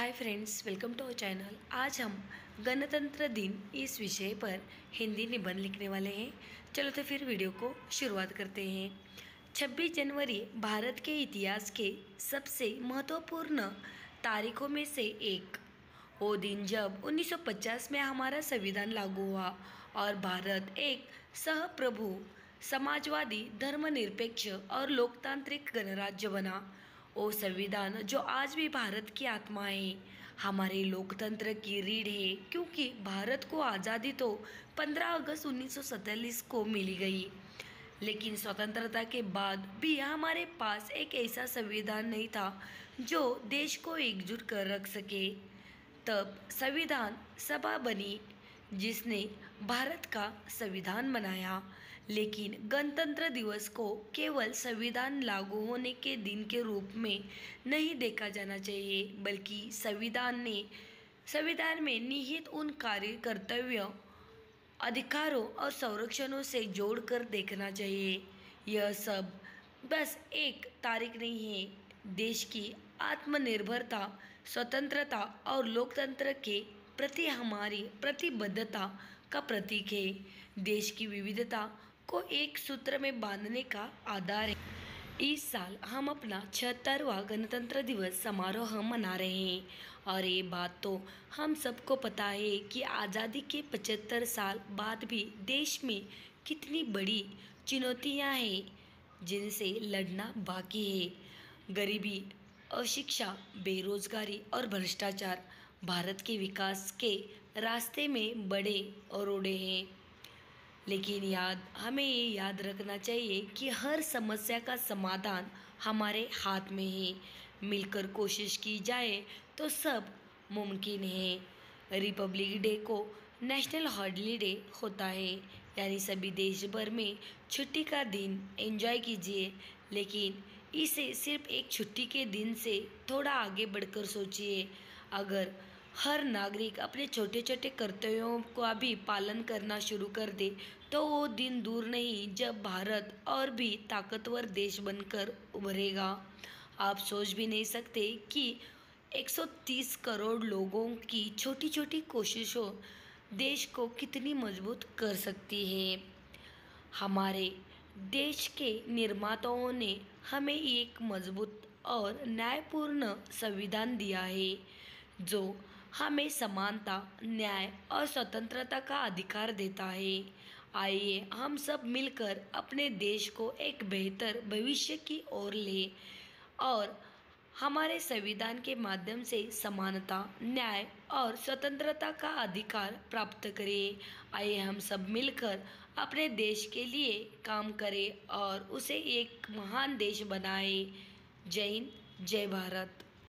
Hi friends, welcome to our channel. आज हम गणतंत्र दिन इस विषय पर हिंदी निबंध लिखने वाले हैं। चलो तो फिर वीडियो को शुरुआत करते हैं। 26 जनवरी भारत के इतिहास के सबसे महत्वपूर्ण तारीखों में से एक। वो दिन जब 1950 में हमारा संविधान लागू हुआ और भारत एक सहप्रभु समाजवादी धर्मनिरपेक्ष और लोकतांत्रिक गणराज्य बना। वो संविधान जो आज भी भारत की आत्मा है, हमारे लोकतंत्र की रीढ़ है, क्योंकि भारत को आज़ादी तो 15 अगस्त 1947 को मिली गई, लेकिन स्वतंत्रता के बाद भी हमारे पास एक ऐसा संविधान नहीं था जो देश को एकजुट कर रख सके। तब संविधान सभा बनी जिसने भारत का संविधान बनाया, लेकिन गणतंत्र दिवस को केवल संविधान लागू होने के दिन के रूप में नहीं देखा जाना चाहिए, बल्कि संविधान में निहित उन कार्य कर्तव्यों, अधिकारों और संरक्षणों से जोड़कर देखना चाहिए। यह सब बस एक तारीख नहीं है, देश की आत्मनिर्भरता, स्वतंत्रता और लोकतंत्र के प्रति हमारी प्रतिबद्धता का प्रतीक है। देश की विविधता को एक सूत्र में बांधने का आधार है। इस साल हम अपना 76वां गणतंत्र दिवस समारोह मना रहे हैं, और ये बात तो हम सबको पता है कि आज़ादी के 75 साल बाद भी देश में कितनी बड़ी चुनौतियां हैं जिनसे लड़ना बाकी है। गरीबी, अशिक्षा, बेरोजगारी और भ्रष्टाचार भारत के विकास के रास्ते में बड़े रोड़े हैं, लेकिन हमें ये याद रखना चाहिए कि हर समस्या का समाधान हमारे हाथ में है। मिलकर कोशिश की जाए तो सब मुमकिन है। रिपब्लिक डे को नेशनल हॉलीडे होता है, यानी सभी देश भर में छुट्टी का दिन एंजॉय कीजिए, लेकिन इसे सिर्फ एक छुट्टी के दिन से थोड़ा आगे बढ़कर सोचिए। अगर हर नागरिक अपने छोटे छोटे कर्तव्यों का भी पालन करना शुरू कर दे तो वो दिन दूर नहीं जब भारत और भी ताकतवर देश बनकर उभरेगा। आप सोच भी नहीं सकते कि 130 करोड़ लोगों की छोटी छोटी कोशिशों देश को कितनी मजबूत कर सकती है। हमारे देश के निर्माताओं ने हमें एक मजबूत और न्यायपूर्ण संविधान दिया है जो हमें समानता, न्याय और स्वतंत्रता का अधिकार देता है। आइए हम सब मिलकर अपने देश को एक बेहतर भविष्य की ओर ले और हमारे संविधान के माध्यम से समानता, न्याय और स्वतंत्रता का अधिकार प्राप्त करें। आइए हम सब मिलकर अपने देश के लिए काम करें और उसे एक महान देश बनाएं। जय हिंद, जय भारत।